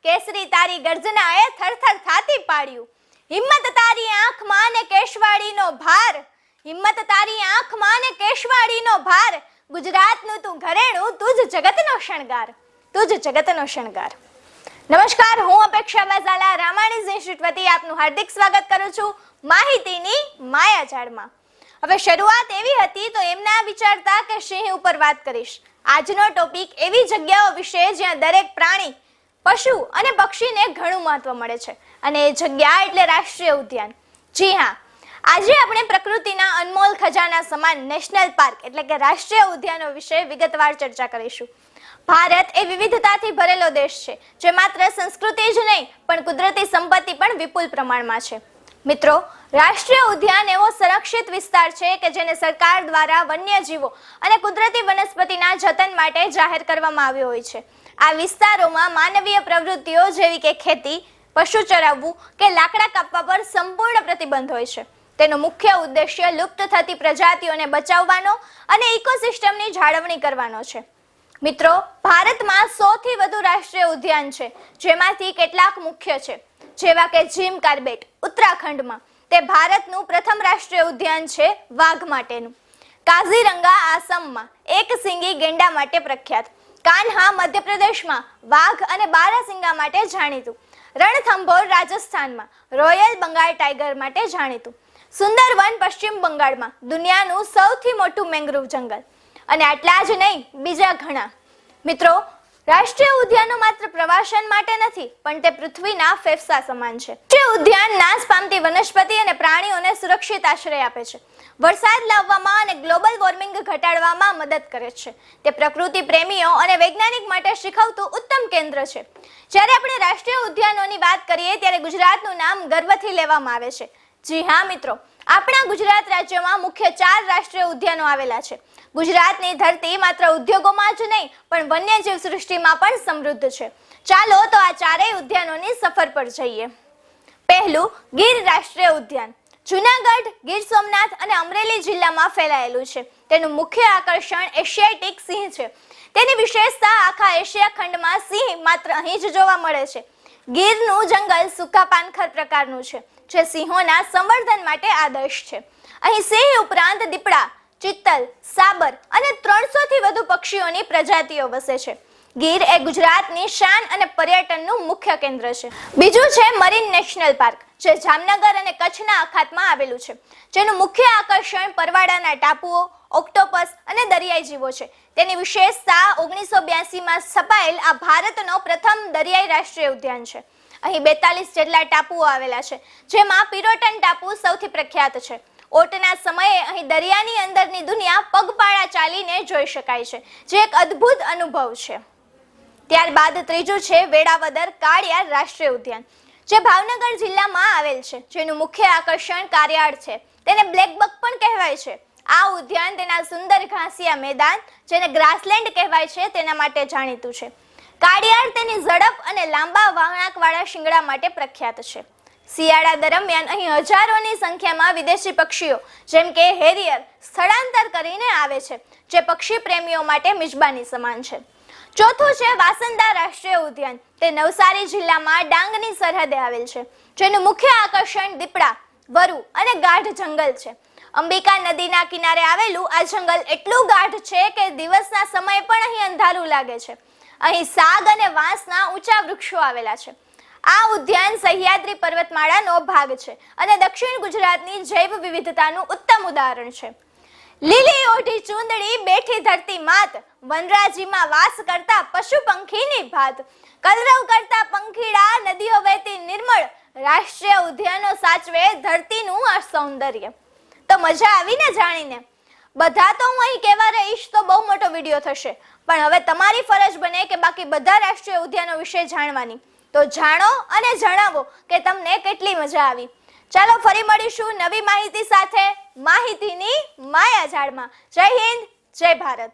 કેસરી તારી ગર્જનાએ થરથર થાતી પાડ્યું. હિંમત તારી આંખમાં ને કેશવાડીનો ભાર, હિંમત તારી આંખમાં ને કેશવાડીનો ભાર, ગુજરાતનું તું ઘરેણું, તું જ જગતનો શણગાર, તું જ જગતનો શણગાર. નમસ્કાર, હું અપેક્ષા વાઝાલા રામાણીઝ ઇન્સ્ટિટ્યૂટ વતી આપનું હાર્દિક સ્વાગત કરું છું માહિતીની માયાજાળમાં. હવે શરૂઆત એવી હતી તો એમના વિચારતા કે સિંહ ઉપર વાત કરીશ. આજનો ટોપિક એવી જગ્યાઓ વિશે જ્યાં દરેક પ્રાણી, પશુ અને પક્ષીને ઘણું મહત્વ મળે છે અને એ જગ્યા એટલે રાષ્ટ્રીય ઉદ્યાન. જી હા, આજે આપણે પ્રકૃતિના અનમોલ ખજાના સમાન નેશનલ પાર્ક એટલે કે રાષ્ટ્રીય ઉદ્યાનો વિશે વિગતવાર ચર્ચા કરીશું. ભારત એ વિવિધતાથી ભરેલો દેશ છે જે માત્ર સંસ્કૃતિ જ નહીં પણ કુદરતી સંપત્તિ પણ વિપુલ પ્રમાણમાં છે. મિત્રો, રાષ્ટ્રીય ઉદ્યાન એવો સંરક્ષિત વિસ્તાર છે કે જેને સરકાર દ્વારા વન્યજીવો અને કુદરતી વનસ્પતિના જતન માટે જાહેર કરવામાં આવ્યો હોય છે. આ વિસ્તારોમાં માનવીય પ્રવૃત્તિઓ જેવી કે ખેતી, પશુ ચરાવવું કે લાકડા કાપવા પર સંપૂર્ણ પ્રતિબંધ હોય છે. તેનો મુખ્ય ઉદ્દેશ્ય લુપ્ત થતી પ્રજાતિઓને બચાવવાનો અને ઇકોસિસ્ટમની જાળવણી કરવાનો છે. મિત્રો, ભારતમાં 100થી વધુ રાષ્ટ્રીય ઉદ્યાન છે, જેમાંથી કેટલાક મુખ્ય છે, જેવા કે જીમ કાર્બેટ ઉત્તરાખંડમાં, તે ભારતનું પ્રથમ રાષ્ટ્રીય ઉદ્યાન છે વાઘ માટેનું. કાઝીરંગા આસામમાં એક સિંગી ગેંડા માટે પ્રખ્યાત. કાન્હા મધ્યપ્રદેશમાં વાઘ અને બારાસિંગા માટે જાણીતું. રણથંભોર રાજસ્થાનમાં રોયલ બંગાળ ટાઈગર માટે જાણીતું. સુંદરવન પશ્ચિમ બંગાળમાં દુનિયાનું સૌથી મોટું મેંગ્રુવ જંગલ. અને આટલા જ નહીં, બીજા ઘણા. મિત્રો, રાષ્ટ્રીય ઉદ્યાનો માત્ર પ્રવાસન માટે નથી પણ તે પૃથ્વીના ફેફસા સમાન છે. રાષ્ટ્રીય ઉદ્યાન નાશ પામતી વનસ્પતિ અને પ્રાણીઓને સુરક્ષિત આશ્રય આપે છે, વરસાદ લાવવામાં અને ગ્લોબલ વોર્મિંગ ઘટાડવામાં મદદ કરે છે. તે પ્રકૃતિ પ્રેમીઓ અને વૈજ્ઞાનિક માટે શીખવતું ઉત્તમ કેન્દ્ર છે. જ્યારે આપણે રાષ્ટ્રીય ઉદ્યાનોની વાત કરીએ ત્યારે ગુજરાતનું નામ ગર્વથી લેવામાં આવે છે. જી હા મિત્રો, આપણા ગુજરાત રાજ્યમાં મુખ્ય 4 રાષ્ટ્રીય ઉદ્યાનો આવેલા છે. ગુજરાતની ધરતી માત્ર ઉદ્યોગોમાં જ નહીં પણ વન્યજીવ સૃષ્ટિમાં પણ સમૃદ્ધ છે. ચાલો તો આ ચારેય ઉદ્યાનોની સફર પર જઈએ. પહેલું, ગીર રાષ્ટ્રીય ઉદ્યાન. જૂનાગઢ, ગીર સોમનાથ અને અમરેલી જિલ્લામાં ફેલાયેલું છે. તેનું મુખ્ય આકર્ષણ એશિયાટિક સિંહ છે. તેની વિશેષતા આખા એશિયા ખંડમાં સિંહ માત્ર અહીં જ જોવા મળે છે. ગીરનું જંગલ સૂકા પાનખર પ્રકારનું છે જે સિંહોના સંવર્ધન માટે આદર્શ છે. અહીં સિંહ ઉપરાંત દીપડા, ચિત્તલ, સાબર અને 300થી વધુ પક્ષીઓની પ્રજાતિઓ વસે છે. ગીર એ ગુજરાતની શાન અને પર્યટનનું મુખ્ય કેન્દ્ર છે. બીજું છે મરીન નેશનલ પાર્ક, જે જામનગર અને કચ્છના અખાતમાં આવેલું છે. જેનું મુખ્ય આકર્ષણ પરવાળાના ટાપુઓ, ઓક્ટોપસ અને દરિયાઈ જીવો છે. તેની વિશેષતા 1982માં સ્થપાયેલ આ ભારતનો પ્રથમ દરિયાઈ રાષ્ટ્રીય ઉદ્યાન છે. અહીં 42 જેટલા ટાપુઓ આવેલા છે, જેમાં પિરોટન ટાપુ સૌથી પ્રખ્યાત છે. ઓટના સમયે અહીં દરિયાની અંદરની દુનિયા પગપાળા ચાલીને જોઈ શકાય છે, જે એક અદ્ભુત અનુભવ છે. ત્યારબાદ ત્રીજું છે વેળાવદર કાળિયાર રાષ્ટ્રીય ઉદ્યાન, જે ભાવનગર જિલ્લામાં આવેલ છે. જેનું મુખ્ય આકર્ષણ કાળિયાર છે. તેને બ્લેક બક પણ કહેવાય છે. આ ઉદ્યાન તેના સુંદર ઘાસિયા મેદાન, જેને ગ્રાસલેન્ડ કહેવાય છે, તેના માટે જાણીતું છે. કાળિયાર તેની ઝડપ અને લાંબા વળાંકવાળા શિંગડા માટે પ્રખ્યાત છે. શિયાળા દરમિયાન અહીં હજારોની સંખ્યામાં વિદેશી પક્ષીઓ જેમ કે હેરિયર સ્થળાંતર કરીને આવે છે, જે પક્ષી પ્રેમીઓ માટે મિજબાની સમાન છે. ચોથું છે વાસંદા રાષ્ટ્રીય ઉદ્યાન. તે નવસારી જિલ્લામાં ડાંગની સરહદે આવેલ છે. જેનું મુખ્ય આકર્ષણ દીપડા, વરુ અને ગાઢ જંગલ છે. અંબિકા નદીના કિનારે આવેલું આ જંગલ એટલું ગાઢ છે કે દિવસના સમયે પણ અહીં અંધારું લાગે છે. અહીં સાગ અને વાંસના ઊંચા વૃક્ષો આવેલા છે. આ ઉદ્યાન સહ્યાદ્રી પર્વતમાળાનો ભાગ છે અને દક્ષિણ ગુજરાતની જૈવ વિવિધતાનું ઉત્તમ ઉદાહરણ છે. લીલી ઓઢી ચૂંદડી બેઠી ધરતી માત, વનરાજીમાં વાસ કરતા પશુ પંખીની ભાત, કલરવ કરતા પંખીડા, નદીઓ વહેતી નિર્મળ, રાષ્ટ્રીય ઉદ્યાનો સાચવે ધરતીનું આ સૌંદર્ય. તો મજા આવી ને જાણીને? બધા તો હું અહીં કહેવા રહીશ તો બહુ મોટો વિડીયો થશે, પણ હવે તમારી ફરજ બને કે બાકી બધા રાષ્ટ્રીય ઉદ્યાનો વિશે જાણવાની. તો જાણો અને જણાવો કે તમને કેટલી મજા આવી. ચાલો ફરી મળીશું નવી માહિતી સાથે માહિતીની માયાજાળમાં. જય હિન્દ, જય ભારત.